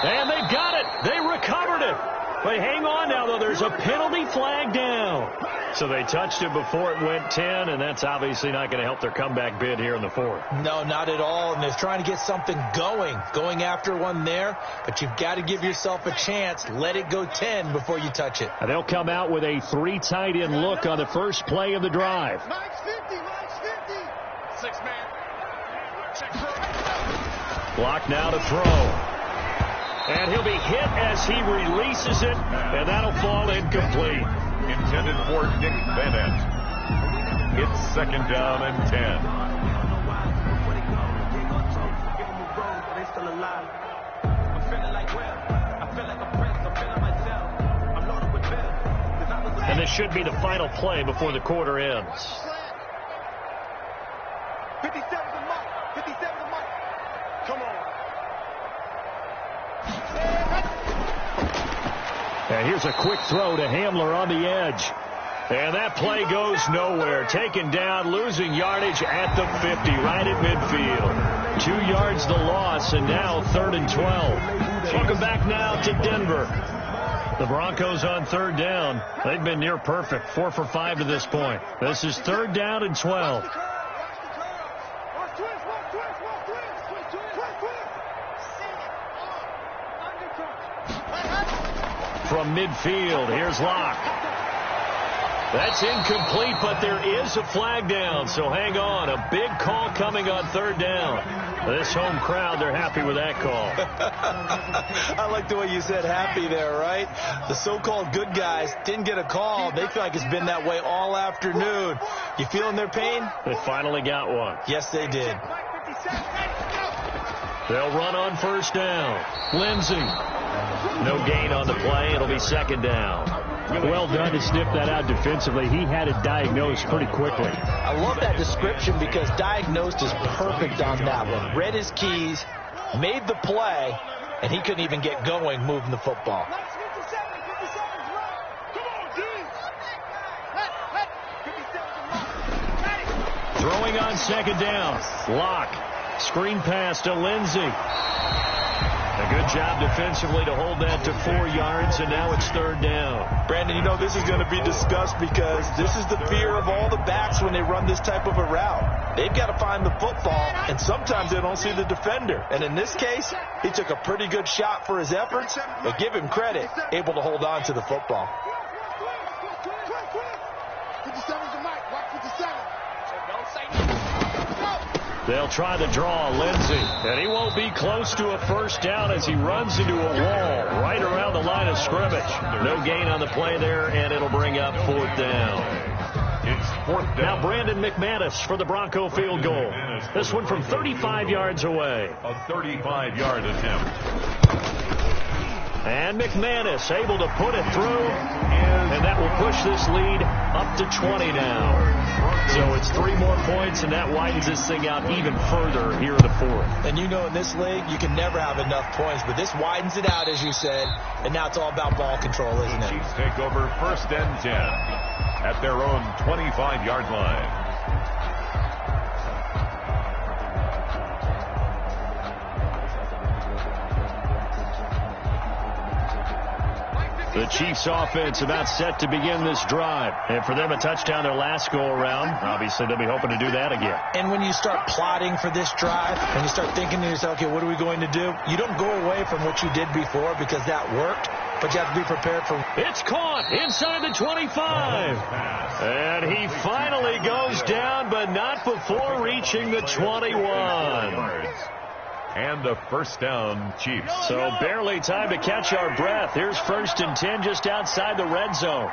And they've got it. They recovered it. But hang on now, though. There's a penalty flag down. So they touched it before it went 10, and that's obviously not going to help their comeback bid here in the 4th. No, not at all. And they're trying to get something going after one there. But you've got to give yourself a chance. Let it go 10 before you touch it. And they'll come out with a 3 tight end look on the first play of the drive. Mike's 50, Mike's 50. 6-man. Check. Block now to throw. And he'll be hit as he releases it, and that'll fall incomplete. Intended for Nick Bennett. It's 2nd down and 10. And this should be the final play before the quarter ends. 57 the mark. 57 the mark. Come on. And here's a quick throw to Hamler on the edge. And that play goes nowhere. Taken down, losing yardage at the 50, right at midfield. 2 yards the loss, and now 3rd and 12. Welcome back now to Denver. The Broncos on 3rd down. They've been near perfect, 4 for 5 to this point. This is 3rd down and 12. From midfield, here's Locke. That's incomplete, but there is a flag down, so hang on. A big call coming on 3rd down. This home crowd, they're happy with that call. I like the way you said happy there, right? The so-called good guys didn't get a call. They feel like it's been that way all afternoon. You feeling their pain? They finally got one. Yes, they did. They'll run on 1st down. Lindsey. No gain on the play. It'll be 2nd down. Well done to sniff that out defensively. He had it diagnosed pretty quickly. I love that description because diagnosed is perfect on that one. Read his keys, made the play, and he couldn't even get going moving the football. Throwing on 2nd down. Locke. Screen pass to Lindsey. A good job defensively to hold that to 4 yards, and now it's 3rd down. Brandon, you know this is going to be discussed because this is the fear of all the backs when they run this type of a route. They've got to find the football, and sometimes they don't see the defender. And in this case, he took a pretty good shot for his efforts, but give him credit, able to hold on to the football. They'll try the draw, Lindsey, and he won't be close to a 1st down as he runs into a wall right around the line of scrimmage. No gain on the play there, and it'll bring up 4th down. It's 4th down. Now Brandon McManus for the Bronco field goal. This one from 35 yards away. A 35-yard attempt. And McManus able to put it through, and that will push this lead up to 20 now. So it's 3 more points, and that widens this thing out even further here in the 4th. And you know in this league, you can never have enough points, but this widens it out, as you said, and now it's all about ball control, isn't it? Chiefs take over 1st and 10 at their own 25-yard line. The Chiefs offense about set to begin this drive. And for them, a touchdown their last go-around. Obviously, they'll be hoping to do that again. And when you start plotting for this drive, and you start thinking to yourself, okay, what are we going to do? You don't go away from what you did before because that worked, but you have to be prepared for... It's caught inside the 25. And he finally goes down, but not before reaching the 21. And a 1st down, Chiefs. So barely time to catch our breath. Here's 1st and 10 just outside the red zone.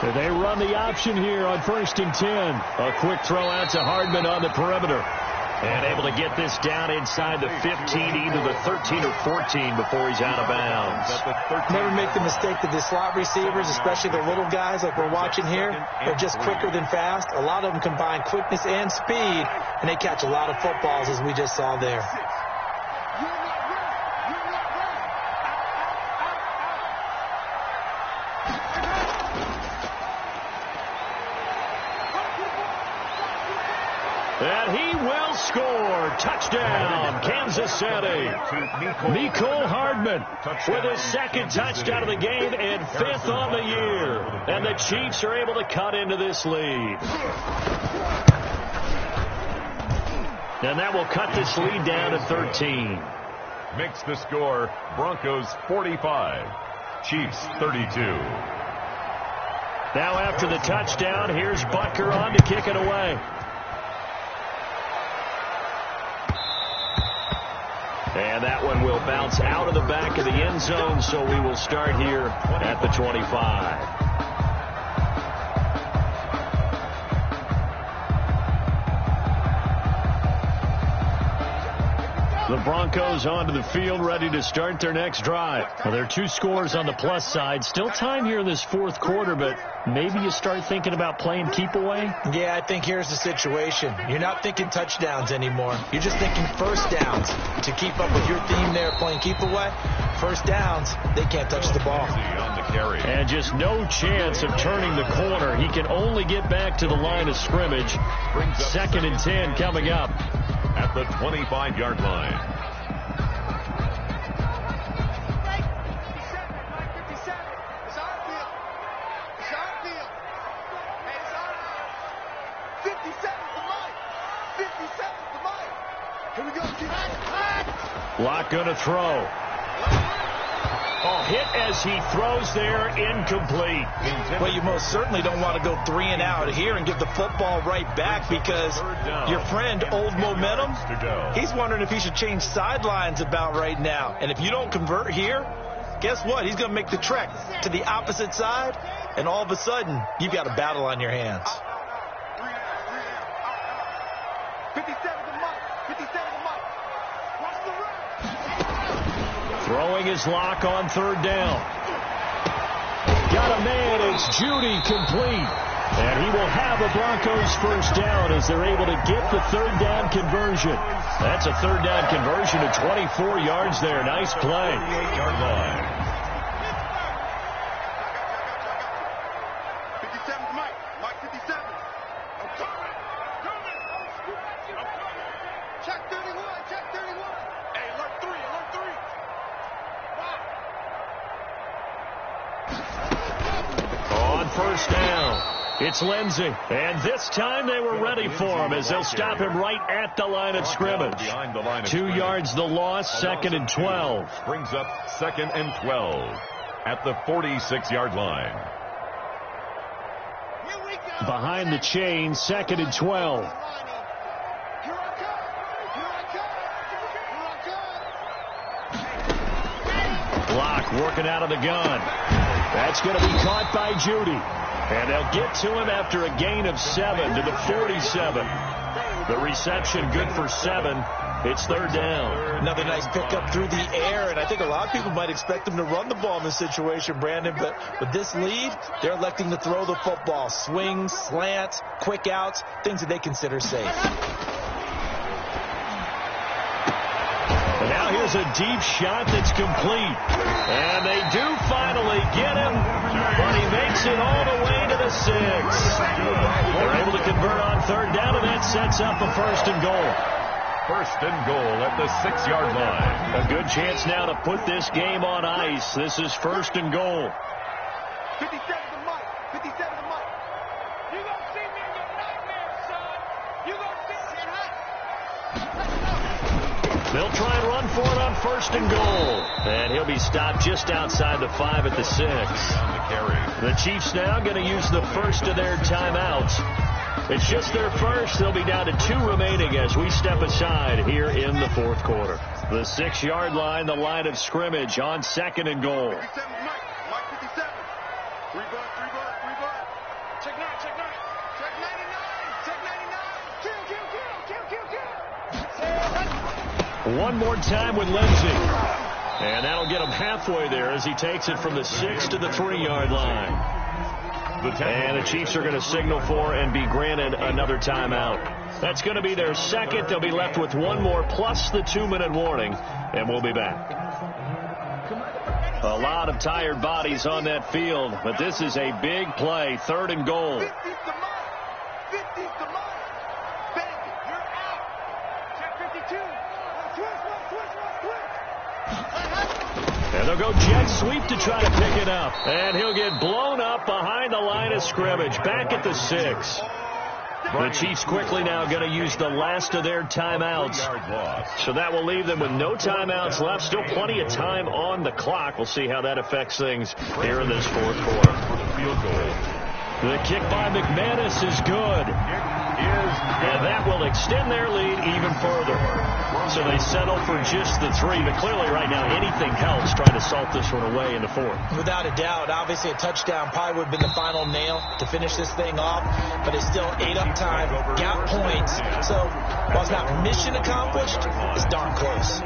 So they run the option here on 1st and 10. A quick throw out to Hardman on the perimeter. And able to get this down inside the 15, either the 13 or 14 before he's out of bounds. Never make the mistake that the slot receivers, especially the little guys like we're watching here, are just quicker than fast. A lot of them combine quickness and speed, and they catch a lot of footballs, as we just saw there. And he will score. Touchdown, Kansas City. Mecole Hardman with his 2nd touchdown of the game and 5th on the year. And the Chiefs are able to cut into this lead. And that will cut this lead down to 13. Makes the score Broncos 45, Chiefs 32. Now after the touchdown, here's Butker on to kick it away. And that one will bounce out of the back of the end zone, so we will start here at the 25. The Broncos onto the field, ready to start their next drive. Well, there are 2 scores on the plus side. Still time here in this fourth quarter, but maybe you start thinking about playing keep away? Yeah, I think here's the situation. You're not thinking touchdowns anymore. You're just thinking first downs. To keep up with your theme there, playing keep away, first downs, they can't touch the ball. And just no chance of turning the corner. He can only get back to the line of scrimmage. 2nd and 10 coming up. At the 25-yard line. Locke going to throw. Oh, hit as he throws there, incomplete. Well, you most certainly don't want to go 3 and out here and give the football right back because your friend, Old Momentum, he's wondering if he should change sidelines about right now. And if you don't convert here, guess what? He's going to make the trek to the opposite side, and all of a sudden, you've got a battle on your hands. 57 to Mike. 57 to Mike. Watch the run. Throwing his Locke on 3rd down. Got a man. It's Judy complete. And he will have a Broncos first down as they're able to get the 3rd down conversion. That's a 3rd down conversion of 24 yards there. Nice play. 58-yard line. 57 to Mike. Mike 57. I'm coming. Check 31. Check 31. Hey, alert 3. Alert 3. On first down, it's Lindsey. And this time they were ready for him as they'll stop him right at the line of scrimmage. 2 yards the loss, 2nd and 12. Brings up 2nd and 12 at the 46-yard line. Behind the chain, 2nd and 12. Locke working out of the gun. That's going to be caught by Judy. And they'll get to him after a gain of 7 to the 47. The reception good for 7. It's 3rd down. Another nice pickup through the air, and I think a lot of people might expect them to run the ball in this situation, Brandon, but with this lead, they're electing to throw the football. Swings, slants, quick outs, things that they consider safe. And now here's a deep shot that's complete. And they do finally get him, but he makes it all the way to the 6. They're able to convert on 3rd down, and that sets up a 1st and goal. 1st and goal at the 6-yard line. A good chance now to put this game on ice. This is 1st and goal. 57 to Mike. 57 to Mike. You gonna see me in your nightmares, son. You gonna see me in hot. They'll try and run for it on 1st and goal. And he'll be stopped just outside the 5 at the 6. The Chiefs now going to use the first of their timeouts. It's just their first. They'll be down to 2 remaining as we step aside here in the 4th quarter. The 6-yard line, the line of scrimmage on 2nd and goal. 57 Mike. Mike 57. 3 butt. Check 9. Check 9. Check 99. Check 99. Kill. One more time with Lindsey. And that'll get him halfway there as he takes it from the 6 to the 3-yard line. And the Chiefs are going to signal for and be granted another timeout. That's going to be their 2nd. They'll be left with 1 more plus the 2-minute warning. And we'll be back. A lot of tired bodies on that field, but this is a big play. 3rd and goal. 50's the mark. 50's the mark. Baby, you're out. Check 52. And they'll go jet sweep to try to pick it up. And he'll get blown up behind the line of scrimmage. Back at the 6. The Chiefs quickly now going to use the last of their timeouts. So that will leave them with no timeouts left. Still plenty of time on the clock. We'll see how that affects things here in this 4th quarter. Field goal. The kick by McManus is good. And that will extend their lead even further. So they settle for just the 3. But clearly right now anything helps trying to salt this one away in the 4th. Without a doubt. Obviously a touchdown probably would have been the final nail to finish this thing off. But it's still 8 up time. Got points. So while it's not mission accomplished, it's darn close.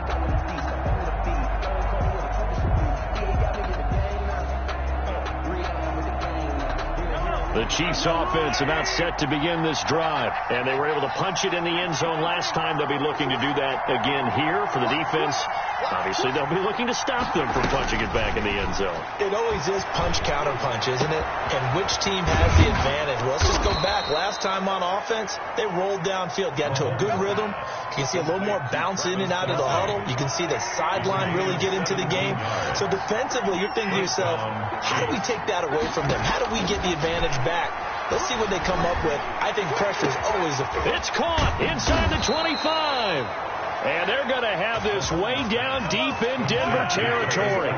The Chiefs offense about set to begin this drive. And they were able to punch it in the end zone last time. They'll be looking to do that again here for the defense. Obviously, they'll be looking to stop them from punching it back in the end zone. It always is punch-counter-punch, isn't it? And which team has the advantage? Well, let's just go back. Last time on offense, they rolled downfield, got to a good rhythm. You can see a little more bounce in and out of the huddle. You can see the sideline really get into the game. So defensively, you're thinking to yourself, how do we take that away from them? How do we get the advantage back? Let's see what they come up with. I think pressure is always a... It's caught inside the 25. And they're going to have this way down deep in Denver territory.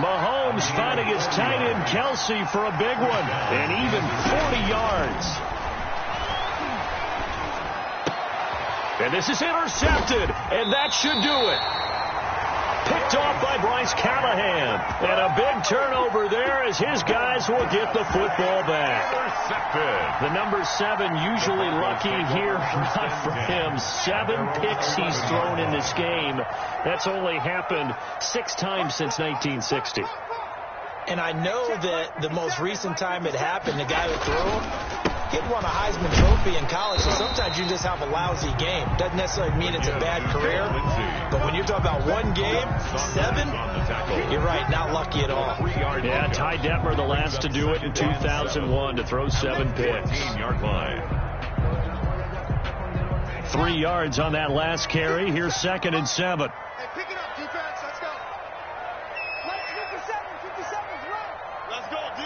Mahomes finding his tight end Kelsey for a big one. And even 40 yards. And this is intercepted. And that should do it. Picked off by Bryce Callahan. And a big turnover there as his guys will get the football back. The number 7 usually lucky here. Not for him. 7 picks he's thrown in this game. That's only happened 6 times since 1960. And I know that the most recent time it happened, the guy that threw him, he had won a Heisman Trophy in college, so sometimes you just have a lousy game. Doesn't necessarily mean it's a bad career, but when you're talking about one game, 7, you're right, not lucky at all. Yeah, Ty Detmer, the last to do it in 2001, to throw 7 picks. 3 yards on that last carry. Here's 2nd and 7. Hey, pick it up, defense. Let's go. Let's 57's run. Let's go, D.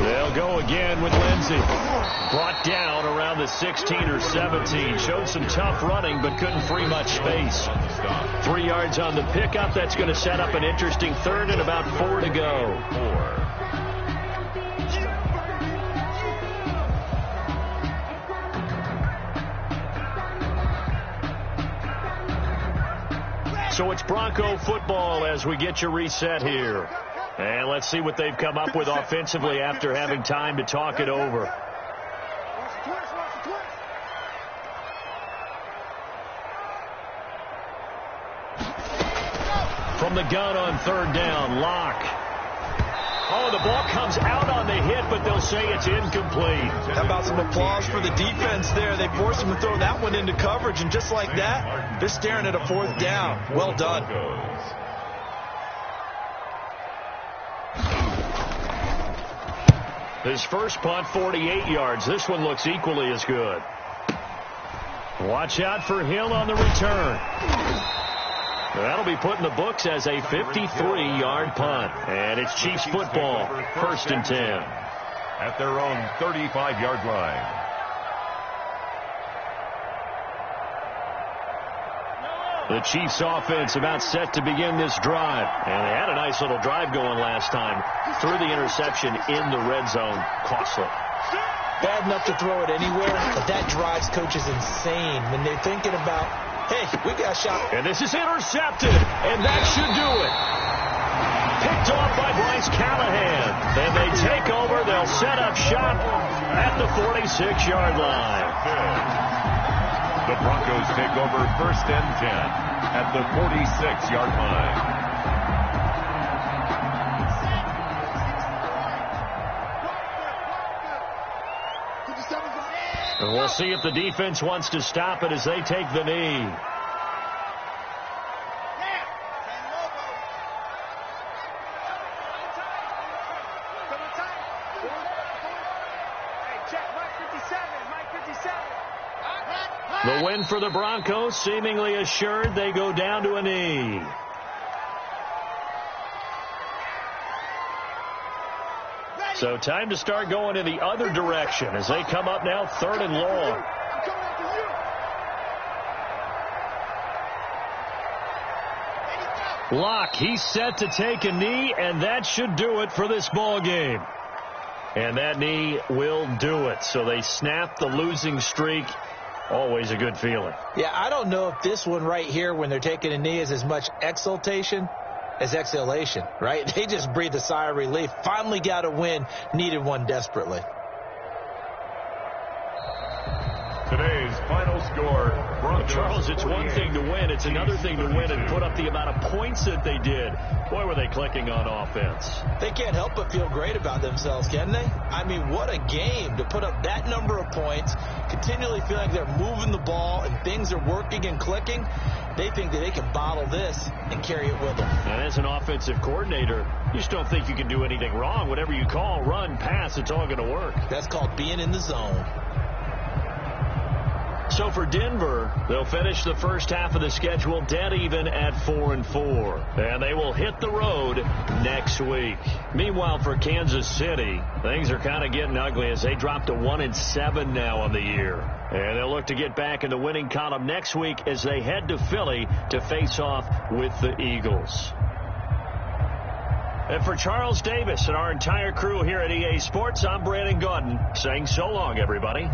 They'll go again with Lindsey. Brought down around the 16 or 17. Showed some tough running, but couldn't free much space. 3 yards on the pickup. That's going to set up an interesting 3rd and about 4 to go. So it's Bronco football as we get you reset here. And let's see what they've come up with offensively after having time to talk it over. From the gun on 3rd down, Locke. Oh, the ball comes out on the hit, but they'll say it's incomplete. How about some applause for the defense there? They forced him to throw that one into coverage, and just like that, they're staring at a 4th down. Well done. His first punt, 48 yards. This one looks equally as good. Watch out for Hill on the return. That'll be put in the books as a 53-yard punt. And it's Chiefs football, 1st and 10. At their own 35-yard line. The Chiefs offense about set to begin this drive. And they had a nice little drive going last time. Threw the interception in the red zone. Costly. Bad enough to throw it anywhere, but that drives coaches insane when they're thinking about, hey, we got a shot. And this is intercepted. And that should do it. Picked off by Bryce Callahan. And they take over. They'll set up shop at the 46-yard line. The Broncos take over 1st and 10 at the 46-yard line. And we'll see if the defense wants to stop it as they take the knee. The win for the Broncos, seemingly assured. They go down to a knee. So time to start going in the other direction as they come up now 3rd and long. Locke, he's set to take a knee, and that should do it for this ball game. And that knee will do it. So they snap the losing streak. Always a good feeling. Yeah, I don't know if this one right here, when they're taking a knee, is as much exultation as exhalation, right? They just breathe a sigh of relief. Finally got a win. Needed one desperately. Today's final score. Charles, it's one thing to win. It's another thing to win and put up the amount of points that they did. Boy, were they clicking on offense. They can't help but feel great about themselves, can they? I mean, what a game to put up that number of points, continually feeling like they're moving the ball and things are working and clicking. They think that they can bottle this and carry it with them. And as an offensive coordinator, you just don't think you can do anything wrong. Whatever you call, run, pass, it's all going to work. That's called being in the zone. So for Denver, they'll finish the first half of the schedule dead even at 4-4. And they will hit the road next week. Meanwhile, for Kansas City, things are kind of getting ugly as they drop to 1-7 now on the year. And they'll look to get back in the winning column next week as they head to Philly to face off with the Eagles. And for Charles Davis and our entire crew here at EA Sports, I'm Brandon Gaudin saying so long, everybody.